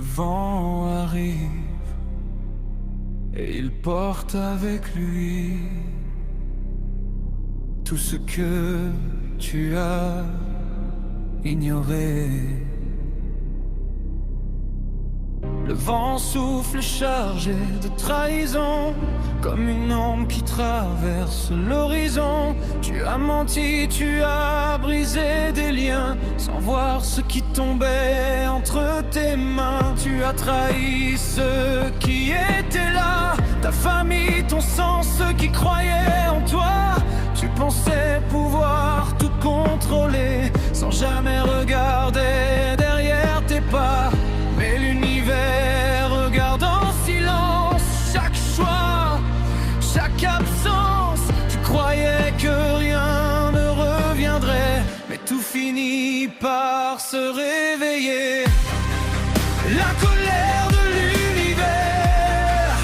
vent arrive et il porte avec lui tout ce que tu as ignoré. Le vent souffle chargé de trahison, comme une ombre qui traverse l'horizon. Tu as menti, tu as brisé des liens, sans voir ce qui tombait entre tes mains. Tu as trahi ceux qui étaient là, ta famille, ton sang, ceux qui croyaient en toi. Tu pensais pouvoir tout contrôler, sans jamais regarder derrière tes pas. Mais l'univers regarde en silence chaque choix, chaque absence. Tu croyais que rien ne reviendrait, mais tout finit par se réveiller. La colère de l'univers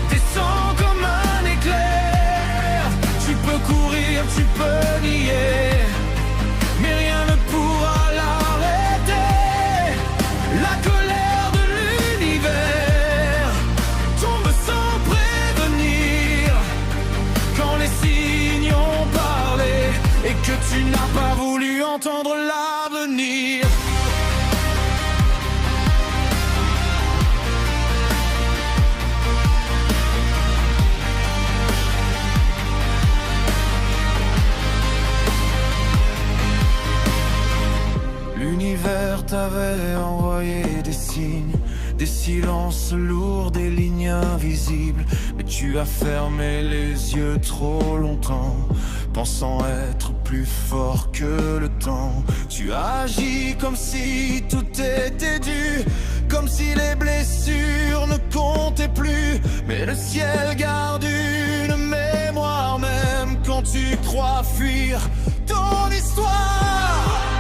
descend comme un éclair. Tu peux courir, tu peux nier, mais rien ne pourra l'arrêter. La colère de l'univers tombe sans prévenir, quand les signes ont parlé et que tu n'as pas voulu entendre l'avenir. L'univers t'avait envoyé des signes, des silences lourds, des lignes invisibles. Mais tu as fermé les yeux trop longtemps, pensant être plus fort que le temps. Tu as agi comme si tout était dû, comme si les blessures ne comptaient plus. Mais le ciel garde une mémoire, même quand tu crois fuir ton histoire.